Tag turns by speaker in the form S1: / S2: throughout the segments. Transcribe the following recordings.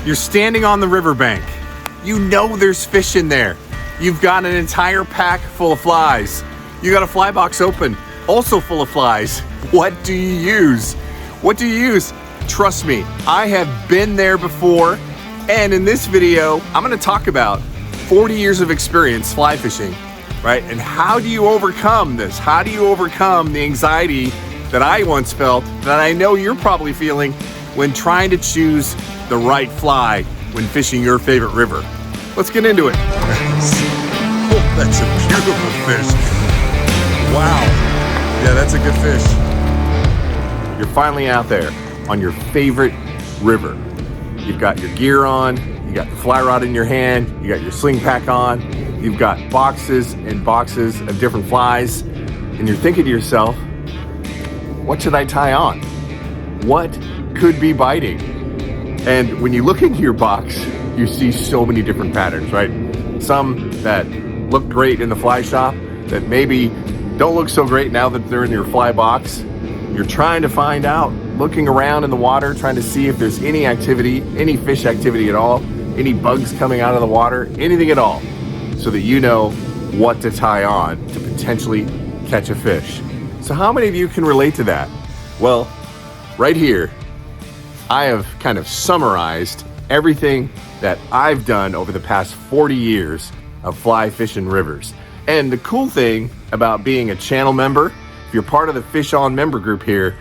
S1: You're standing on the riverbank. You know there's fish in there. You've got an entire pack full of flies. You got a fly box open, also full of flies. What do you use? What do you use? Trust me, I have been there before. And in this video, I'm gonna talk about 40 years of experience fly fishing, right? And how do you overcome this? How do you overcome the anxiety that I once felt, that I know you're probably feeling when trying to choose the right fly when fishing your favorite river? Let's get into it. Oh, that's a beautiful fish. Wow. Yeah, that's a good fish. You're finally out there on your favorite river. You've got your gear on, you got the fly rod in your hand, you got your sling pack on, you've got boxes and boxes of different flies, and you're thinking to yourself, what should I tie on? What could be biting? And when you look into your box, you see so many different patterns, right? Some that look great in the fly shop that maybe don't look so great now that they're in your fly box. You're trying to find out, looking around in the water, trying to see if there's any activity, any fish activity at all, any bugs coming out of the water, anything at all, so that you know what to tie on to potentially catch a fish. So how many of you can relate to that? Well, right here, I have kind of summarized everything that I've done over the past 40 years of fly fishing rivers. And the cool thing about being a channel member, if you're part of the Fish On member group here,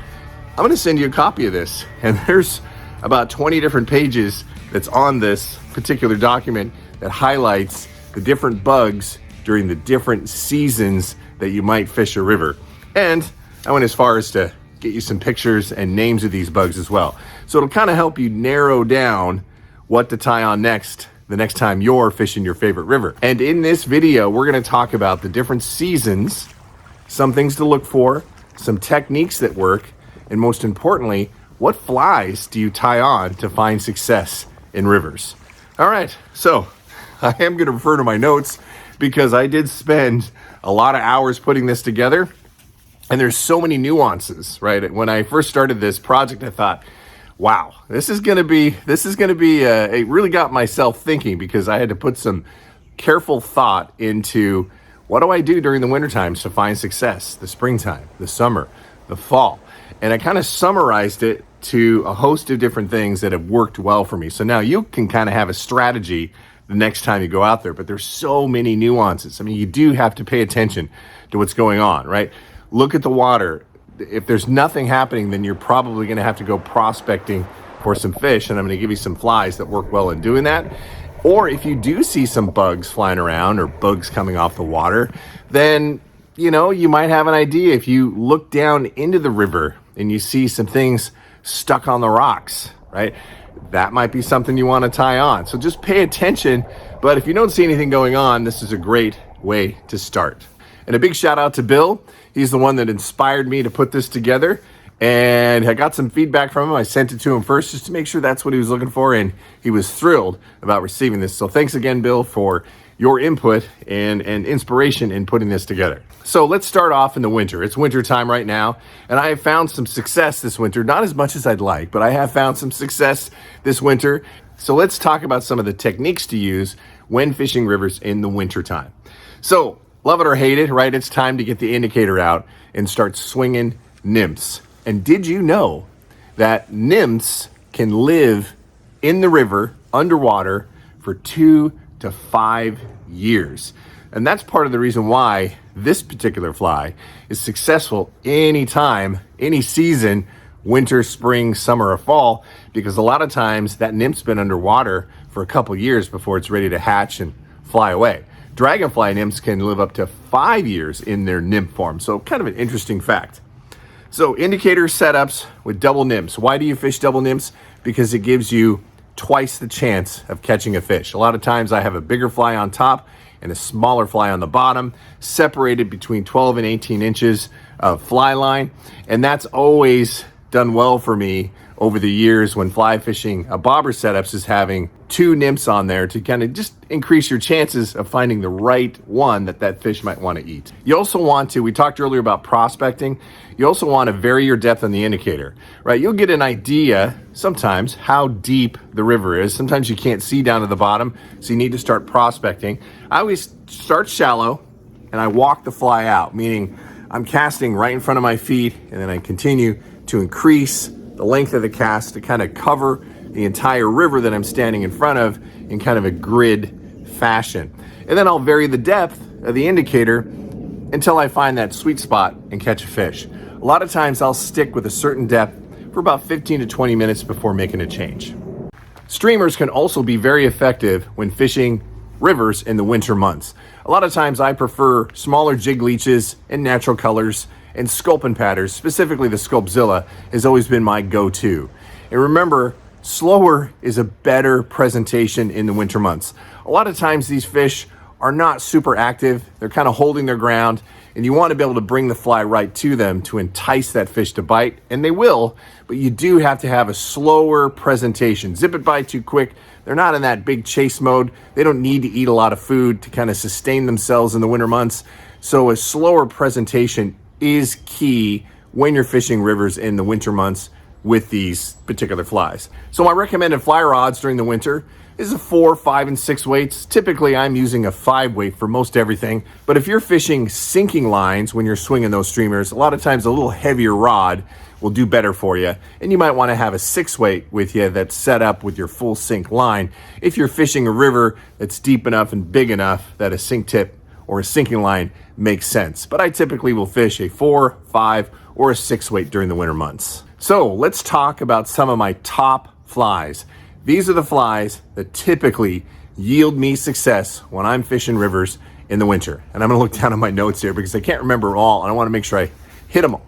S1: I'm gonna send you a copy of this. And there's about 20 different pages that's on this particular document that highlights the different bugs during the different seasons that you might fish a river. And I went as far as to get you some pictures and names of these bugs as well. So it'll kind of help you narrow down what to tie on next the next time you're fishing your favorite river. And in this video, we're gonna talk about the different seasons, some things to look for, some techniques that work, and most importantly, what flies do you tie on to find success in rivers? All right, so I am gonna refer to my notes because I did spend a lot of hours putting this together, and there's so many nuances, right? When I first started this project, I thought, wow, this is gonna be, it really got myself thinking, because I had to put some careful thought into what do I do during the winter times to find success, the springtime, the summer, the fall. And I kind of summarized it to a host of different things that have worked well for me. So now you can kind of have a strategy the next time you go out there, but there's so many nuances. I mean, you do have to pay attention to what's going on, right? Look at the water. If there's nothing happening, then you're probably gonna have to go prospecting for some fish, and I'm gonna give you some flies that work well in doing that. Or if you do see some bugs flying around or bugs coming off the water, then you know, you might have an idea. If you look down into the river and you see some things stuck on the rocks, right? That might be something you wanna tie on. So just pay attention, but if you don't see anything going on, this is a great way to start. And a big shout out to Bill. He's the one that inspired me to put this together, and I got some feedback from him. I sent it to him first just to make sure that's what he was looking for, and he was thrilled about receiving this. So thanks again, Bill, for your input and inspiration in putting this together. So let's start off in the winter. It's winter time right now, and I have found some success this winter, not as much as I'd like, but I have found some success this winter. So let's talk about some of the techniques to use when fishing rivers in the winter time. So love it or hate it, right? It's time to get the indicator out and start swinging nymphs. And did you know that nymphs can live in the river underwater for 2 to 5 years? And that's part of the reason why this particular fly is successful anytime, any season, winter, spring, summer, or fall, because a lot of times that nymph's been underwater for a couple years before it's ready to hatch and fly away. Dragonfly nymphs can live up to 5 years in their nymph form. So kind of an interesting fact. So indicator setups with double nymphs. Why do you fish double nymphs? Because it gives you twice the chance of catching a fish. A lot of times I have a bigger fly on top and a smaller fly on the bottom, separated between 12 and 18 inches of fly line. And that's always done well for me over the years when fly fishing bobber setups is having 2 nymphs on there to kind of just increase your chances of finding the right one that fish might want to eat. You also want to, we talked earlier about prospecting, you also want to vary your depth on the indicator, right? You'll get an idea sometimes how deep the river is. Sometimes you can't see down to the bottom, so you need to start prospecting. I always start shallow and I walk the fly out, meaning I'm casting right in front of my feet, and then I continue to increase the length of the cast to kind of cover the entire river that I'm standing in front of in kind of a grid fashion. And then I'll vary the depth of the indicator until I find that sweet spot and catch a fish. A lot of times I'll stick with a certain depth for about 15 to 20 minutes before making a change. Streamers can also be very effective when fishing rivers in the winter months. A lot of times I prefer smaller jig leeches and natural colors, and sculpin patterns, specifically the Sculpzilla, has always been my go-to. And remember, slower is a better presentation in the winter months. A lot of times these fish are not super active. They're kind of holding their ground, and you want to be able to bring the fly right to them to entice that fish to bite, and they will, but you do have to have a slower presentation. Zip it by too quick. They're not in that big chase mode. They don't need to eat a lot of food to kind of sustain themselves in the winter months. So a slower presentation is key when you're fishing rivers in the winter months with these particular flies. So my recommended fly rods during the winter is a 4, 5, and 6 weights. Typically I'm using a 5 weight for most everything, but if you're fishing sinking lines when you're swinging those streamers, a lot of times a little heavier rod will do better for you, and you might want to have a 6 weight with you that's set up with your full sink line if you're fishing a river that's deep enough and big enough that a sink tip or a sinking line makes sense. But I typically will fish a 4, 5, or a 6 weight during the winter months. So let's talk about some of my top flies. These are the flies that typically yield me success when I'm fishing rivers in the winter. And I'm gonna look down at my notes here because I can't remember all, and I wanna make sure I hit them all.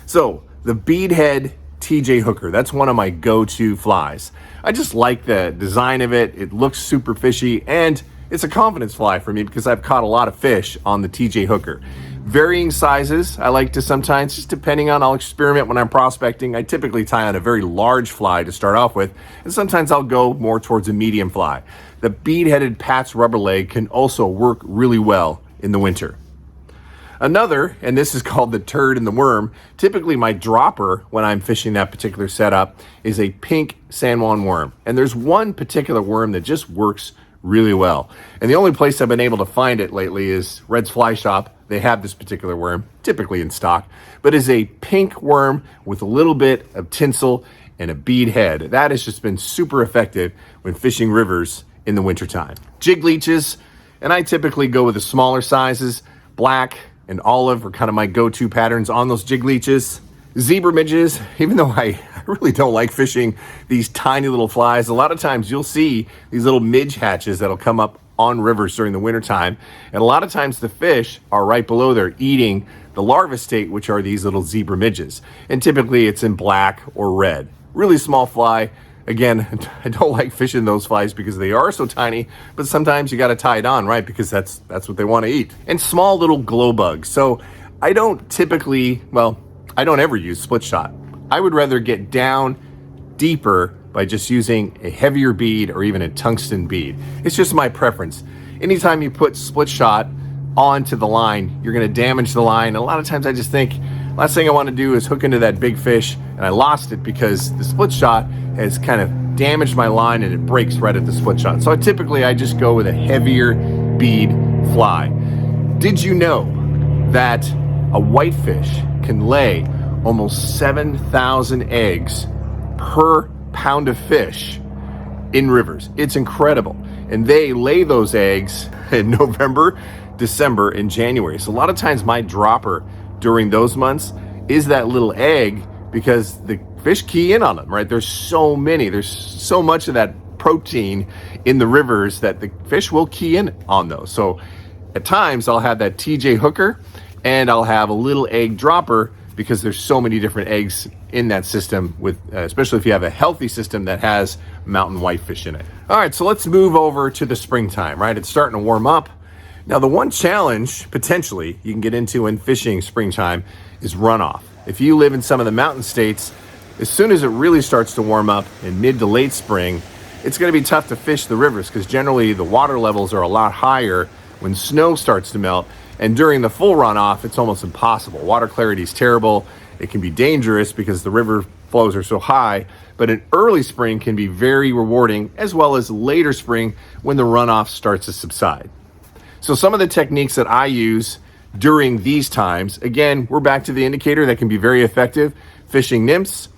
S1: So the beadhead TJ hooker, that's one of my go-to flies. I just like the design of it. It looks super fishy, and it's a confidence fly for me because I've caught a lot of fish on the TJ hooker. Varying sizes, I like to sometimes, just depending on, I'll experiment when I'm prospecting. I typically tie on a very large fly to start off with, and sometimes I'll go more towards a medium fly. The bead-headed Pat's rubber leg can also work really well in the winter. Another, and this is called the turd and the worm, typically my dropper when I'm fishing that particular setup is a pink San Juan worm. And there's one particular worm that just works really well. And the only place I've been able to find it lately is Red's Fly Shop. They have this particular worm, typically in stock, but is a pink worm with a little bit of tinsel and a bead head. That has just been super effective when fishing rivers in the wintertime. Jig leeches, and I typically go with the smaller sizes. Black and olive are kind of my go-to patterns on those jig leeches. Zebra midges, even though I really don't like fishing these tiny little flies, a lot of times you'll see these little midge hatches that'll come up on rivers during the wintertime. And a lot of times the fish are right below there eating the larva state, which are these little zebra midges. And typically it's in black or red. Really small fly. Again, I don't like fishing those flies because they are so tiny, but sometimes you got to tie it on, right? Because that's what they want to eat. And small little glow bugs. So I don't typically, I don't ever use split shot. I would rather get down deeper by just using a heavier bead or even a tungsten bead. It's just my preference. Anytime you put split shot onto the line, you're gonna damage the line. And a lot of times I just think, last thing I wanna do is hook into that big fish, and I lost it because the split shot has kind of damaged my line and it breaks right at the split shot. So I just go with a heavier bead fly. Did you know that a whitefish can lay almost 7,000 eggs per pound of fish in rivers? It's incredible. And they lay those eggs in November, December, and January. So a lot of times my dropper during those months is that little egg because the fish key in on them, right? There's so much of that protein in the rivers that the fish will key in on those. So at times I'll have that TJ hooker and I'll have a little egg dropper because there's so many different eggs in that system, with especially if you have a healthy system that has mountain whitefish in it. All right, so let's move over to the springtime, right? It's starting to warm up. Now, the one challenge potentially you can get into in fishing springtime is runoff. If you live in some of the mountain states, As soon as it really starts to warm up in mid to late spring, it's going to be tough to fish the rivers because generally the water levels are a lot higher when snow starts to melt. And during the full runoff, it's almost impossible. Water clarity is terrible. It can be dangerous because the river flows are so high, but an early spring can be very rewarding, as well as later spring when the runoff starts to subside. So some of the techniques that I use during these times, again, we're back to the indicator that can be very effective. Fishing nymphs.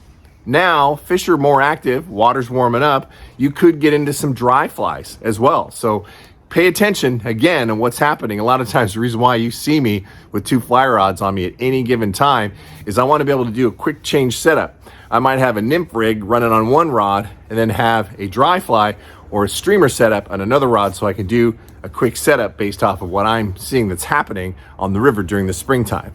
S1: Now, fish are more active, water's warming up, you could get into some dry flies as well. So pay attention again on what's happening. A lot of times the reason why you see me with 2 fly rods on me at any given time is I want to be able to do a quick change setup. I might have a nymph rig running on one rod and then have a dry fly or a streamer setup on another rod so I can do a quick setup based off of what I'm seeing that's happening on the river during the springtime.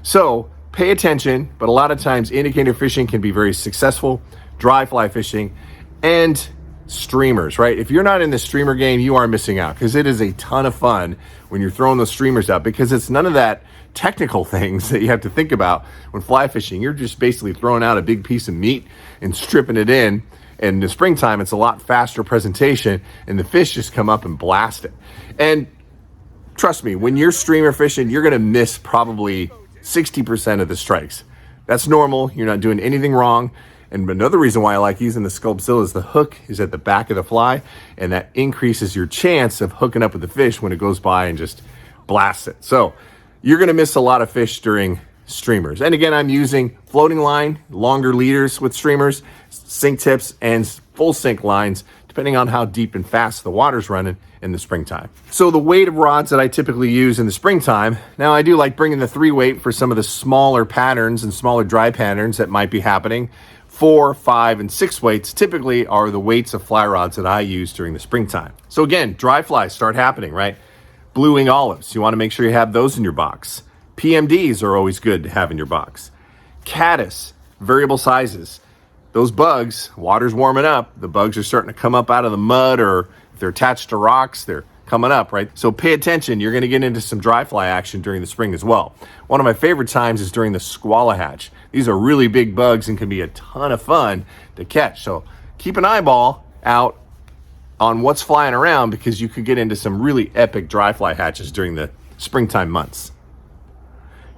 S1: So pay attention, but a lot of times indicator fishing can be very successful, dry fly fishing, and streamers, right? If you're not in the streamer game, you are missing out because it is a ton of fun when you're throwing those streamers out because it's none of that technical things that you have to think about when fly fishing. You're just basically throwing out a big piece of meat and stripping it in. And in the springtime, it's a lot faster presentation and the fish just come up and blast it. And trust me, when you're streamer fishing, you're going to miss probably 60% of the strikes. That's normal. You're not doing anything wrong. And another reason why I like using the Sculptzilla is the hook is at the back of the fly, and that increases your chance of hooking up with the fish when it goes by and just blasts it. So you're going to miss a lot of fish during streamers. And again, I'm using floating line, longer leaders with streamers, sink tips, and full sink lines, depending on how deep and fast the water's running in the springtime. So the weight of rods that I typically use in the springtime, now I do like bringing the 3 weight for some of the smaller patterns and smaller dry patterns that might be happening. 4, 5, and 6 weights typically are the weights of fly rods that I use during the springtime. So again, dry flies start happening, right? Blue wing olives, you want to make sure you have those in your box. PMDs are always good to have in your box. Caddis, variable sizes. Those bugs, water's warming up, the bugs are starting to come up out of the mud, or if they're attached to rocks, they're coming up, right? So pay attention, you're gonna get into some dry fly action during the spring as well. One of my favorite times is during the squalla hatch. These are really big bugs and can be a ton of fun to catch. So keep an eyeball out on what's flying around because you could get into some really epic dry fly hatches during the springtime months.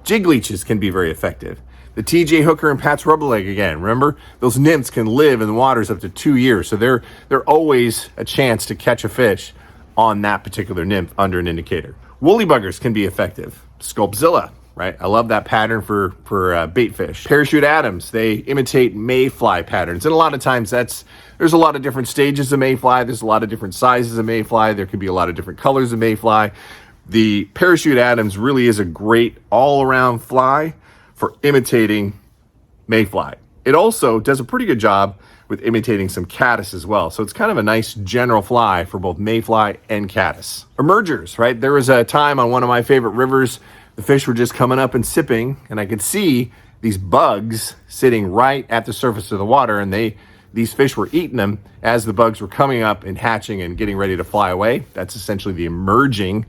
S1: Jig leeches can be very effective. The TJ Hooker and Pat's Rubber Leg again, remember? Those nymphs can live in the waters up to 2 years, so they're always a chance to catch a fish on that particular nymph under an indicator. Woolly buggers can be effective. Sculptzilla, right? I love that pattern for bait fish. Parachute Adams, they imitate mayfly patterns, and a lot of times there's a lot of different stages of mayfly, there's a lot of different sizes of mayfly, there can be a lot of different colors of mayfly. The Parachute Adams really is a great all-around fly for imitating mayfly. It also does a pretty good job with imitating some caddis as well. So it's kind of a nice general fly for both mayfly and caddis. Emergers, right? There was a time on one of my favorite rivers, the fish were just coming up and sipping, and I could see these bugs sitting right at the surface of the water, and these fish were eating them as the bugs were coming up and hatching and getting ready to fly away. That's essentially the emerging.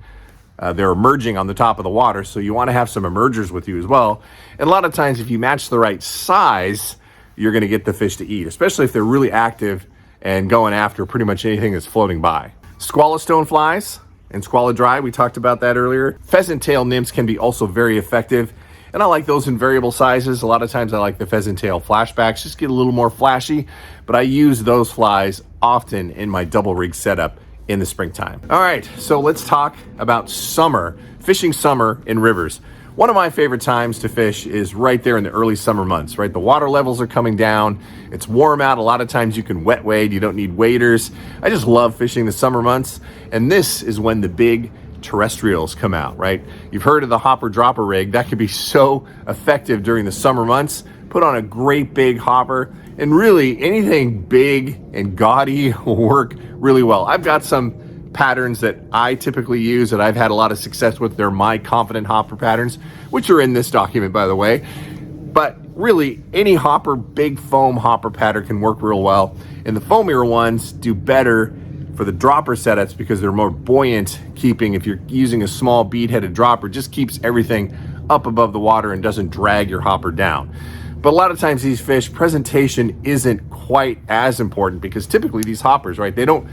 S1: They're emerging on the top of the water, so you want to have some emergers with you as well. And a lot of times, if you match the right size, you're going to get the fish to eat, especially if they're really active and going after pretty much anything that's floating by. Squalla stoneflies and squalla dry, we talked about that earlier. Pheasant tail nymphs can be also very effective, and I like those in variable sizes. A lot of times I like the pheasant tail flashbacks, just get a little more flashy, but I use those flies often in my double rig setup in the springtime. All right, so let's talk about summer, fishing summer in rivers. One of my favorite times to fish is right there in the early summer months, right? The water levels are coming down. It's warm out. A lot of times you can wet wade. You don't need waders. I just love fishing the summer months. And this is when the big terrestrials come out, right? You've heard of the hopper dropper rig. That could be so effective during the summer months. Put on a great big hopper, and really anything big and gaudy will work really well. I've got some patterns that I typically use that I've had a lot of success with. They're my confident hopper patterns, which are in this document, by the way. But really, any hopper, big foam hopper pattern can work real well. And the foamier ones do better for the dropper setups because they're more buoyant keeping. If you're using a small bead-headed dropper, just keeps everything up above the water and doesn't drag your hopper down. But a lot of times these fish, presentation isn't quite as important because typically these hoppers, right, they don't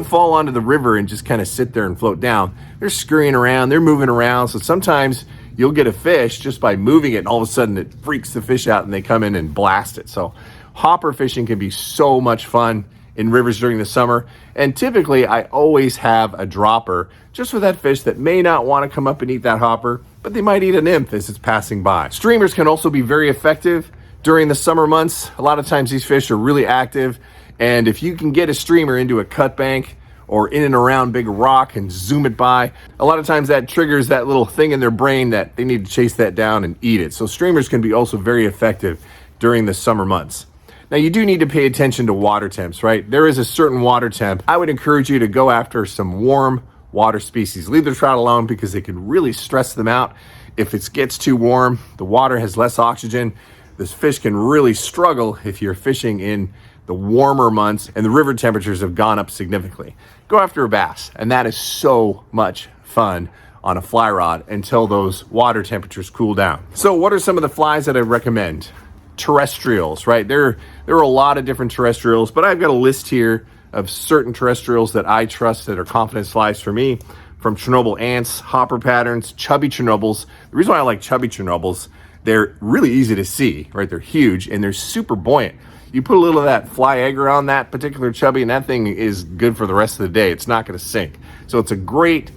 S1: fall onto the river and just kind of sit there and float down. They're scurrying around, they're moving around. So sometimes you'll get a fish just by moving it, and all of a sudden it freaks the fish out and they come in and blast it. So hopper fishing can be so much fun in rivers during the summer. And typically I always have a dropper just for that fish that may not want to come up and eat that hopper, but they might eat a nymph as it's passing by. Streamers can also be very effective during the summer months. A lot of times these fish are really active, and if you can get a streamer into a cut bank or in and around big rock and zoom it by, a lot of times that triggers that little thing in their brain that they need to chase that down and eat it. So streamers can be also very effective during the summer months. Now you do need to pay attention to water temps, right? There is a certain water temp. I would encourage you to go after some warm water species. Leave the trout alone because they could really stress them out. If it gets too warm, the water has less oxygen. This fish can really struggle if you're fishing in the warmer months and the river temperatures have gone up significantly. Go after a bass, and that is so much fun on a fly rod until those water temperatures cool down. So what are some of the flies that I recommend? Terrestrials, right? There are a lot of different terrestrials, but I've got a list here of certain terrestrials that I trust that are confidence flies for me, from Chernobyl ants, hopper patterns, chubby Chernobyls. The reason why I like chubby Chernobyls, they're really easy to see, right? They're huge and they're super buoyant. You put a little of that fly egger on that particular chubby and that thing is good for the rest of the day. It's not going to sink. So it's a great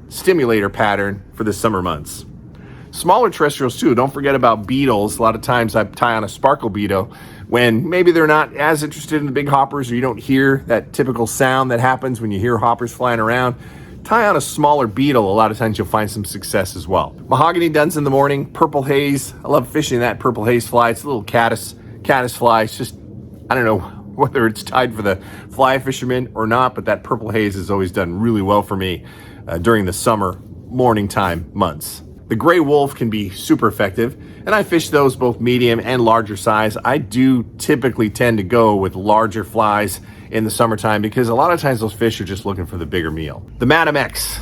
S1: stimulator pattern for the summer months. Smaller terrestrials too. Don't forget about beetles. A lot of times I tie on a sparkle beetle when maybe they're not as interested in the big hoppers, or you don't hear that typical sound that happens when you hear hoppers flying around. Tie on a smaller beetle. A lot of times you'll find some success as well. Mahogany duns in the morning, purple haze. I love fishing that purple haze fly. It's a little caddis fly. It's just, I don't know whether it's tied for the fly fishermen or not, but that purple haze has always done really well for me during the summer morning time months. The gray wolf can be super effective, and I fish those both medium and larger size. I do typically tend to go with larger flies in the summertime because a lot of times those fish are just looking for the bigger meal. The Madam X,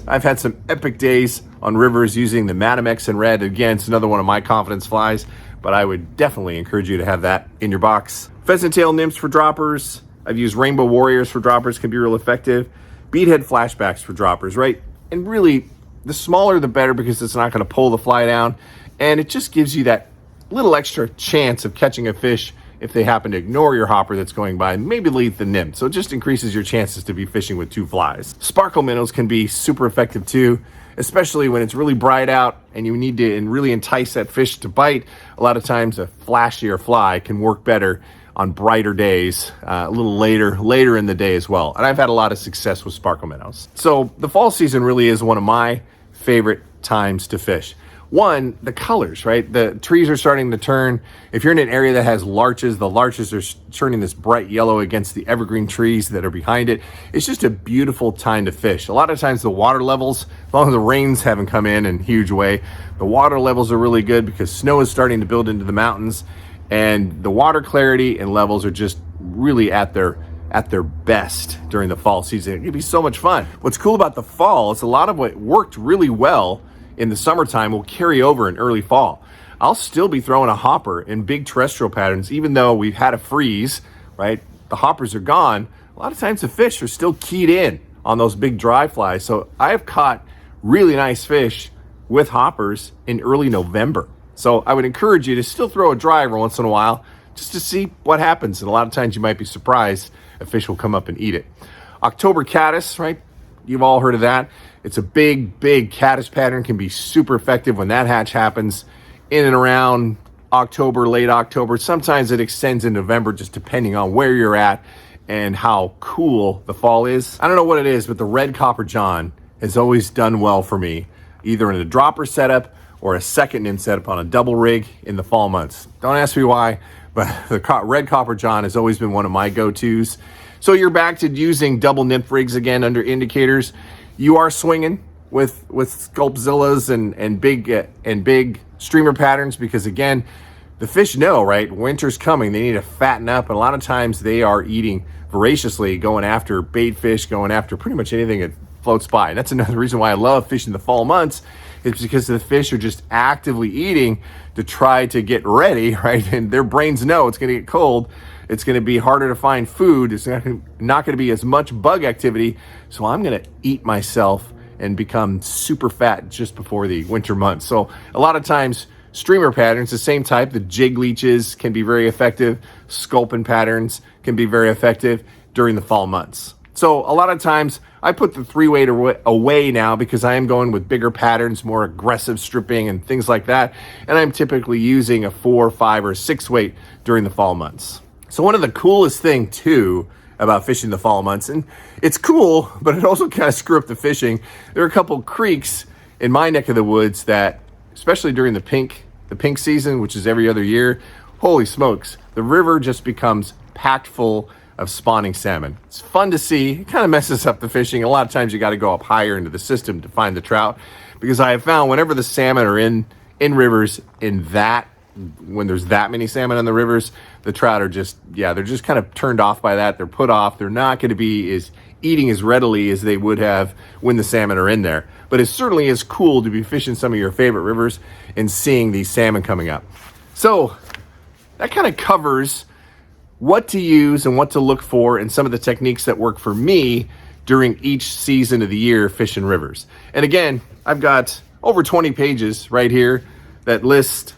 S1: I've had some epic days on rivers using the Madam X in red. Again, it's another one of my confidence flies, but I would definitely encourage you to have that in your box. Pheasant tail nymphs for droppers. I've used rainbow warriors for droppers, can be real effective. Beadhead flashbacks for droppers, right? And really, the smaller the better because it's not going to pull the fly down, and it just gives you that little extra chance of catching a fish if they happen to ignore your hopper that's going by and maybe lead the nymph. So it just increases your chances to be fishing with two flies. Sparkle minnows can be super effective too, especially when it's really bright out and you need to really entice that fish to bite. A lot of times a flashier fly can work better on brighter days, a little later in the day as well. And I've had a lot of success with sparkle minnows. So the fall season really is one of my favorite times to fish. One, the colors, right? The trees are starting to turn. If you're in an area that has larches, the larches are turning this bright yellow against the evergreen trees that are behind it. It's just a beautiful time to fish. A lot of times the water levels, as long as the rains haven't come in a huge way, the water levels are really good because snow is starting to build into the mountains, and the water clarity and levels are just really at their best during the fall season. It can be so much fun. What's cool about the fall is a lot of what worked really well in the summertime will carry over in early fall. I'll still be throwing a hopper in big terrestrial patterns, even though we've had a freeze, right? The hoppers are gone. A lot of times the fish are still keyed in on those big dry flies. So I have caught really nice fish with hoppers in early November. So I would encourage you to still throw a dry every once in a while just to see what happens. And a lot of times you might be surprised a fish will come up and eat it. October caddis, right? You've all heard of that. It's a big caddis pattern, can be super effective when that hatch happens in and around October, late October. Sometimes it extends in November, just depending on where you're at and how cool the fall is. I don't know what it is, but the red copper john has always done well for me, either in a dropper setup or a second nymph setup on a double rig in the fall months. Don't ask me why, but the red copper john has always been one of my go-tos. So you're back to using double nymph rigs again under indicators. You are swinging with Sculpzillas and big streamer patterns because, again, the fish know, right? Winter's coming. They need to fatten up, and a lot of times they are eating voraciously, going after bait fish, going after pretty much anything that floats by. And that's another reason why I love fishing the fall months, It's because the fish are just actively eating to try to get ready, right? And their brains know it's going to get cold. It's going to be harder to find food. It's not going to be as much bug activity. So I'm going to eat myself and become super fat just before the winter months. So a lot of times, streamer patterns, the same type, the jig leeches can be very effective. Sculpin patterns can be very effective during the fall months. So a lot of times I put the 3-weight away now because I am going with bigger patterns, more aggressive stripping and things like that. And I'm typically using a 4, 5, or 6-weight during the fall months. So one of the coolest thing too about fishing the fall months, and it's cool, but it also kind of screw up the fishing. There are a couple creeks in my neck of the woods that, especially during the pink season, which is every other year, holy smokes, the river just becomes packed full of spawning salmon. It's fun to see. It kind of messes up the fishing. A lot of times you got to go up higher into the system to find the trout, because I have found whenever the salmon are in rivers when there's that many salmon in the rivers, the trout are just, they're just kind of turned off by that. They're put off. They're not going to be eating as readily as they would have when the salmon are in there. But it certainly is cool to be fishing some of your favorite rivers and seeing these salmon coming up. So that kind of covers what to use and what to look for and some of the techniques that work for me during each season of the year fishing rivers. And again, I've got over 20 pages right here that list,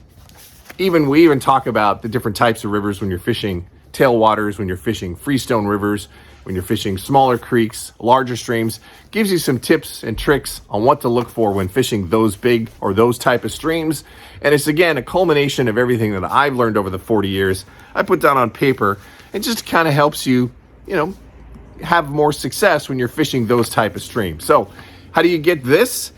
S1: we even talk about the different types of rivers when you're fishing tailwaters, when you're fishing freestone rivers, when you're fishing smaller creeks, larger streams. Gives you some tips and tricks on what to look for when fishing those big or those type of streams. And it's, again, a culmination of everything that I've learned over the 40 years I put down on paper. It just kind of helps you, have more success when you're fishing those type of streams. So how do you get this?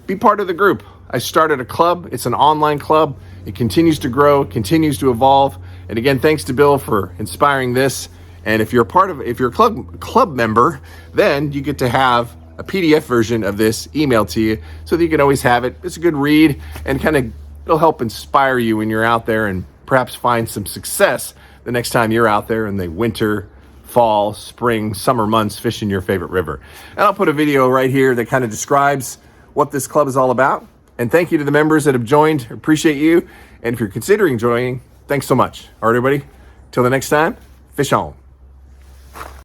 S1: Be part of the group. I started a club. It's an online club. It continues to grow, continues to evolve. And again, thanks to Bill for inspiring this. And if you're a club member, then you get to have a PDF version of this emailed to you so that you can always have it. It's a good read and it'll help inspire you when you're out there and perhaps find some success the next time you're out there in the winter, fall, spring, summer months fishing your favorite river. And I'll put a video right here that kind of describes what this club is all about. And thank you to the members that have joined. Appreciate you. And if you're considering joining, thanks so much. All right, everybody. Till the next time, fish on.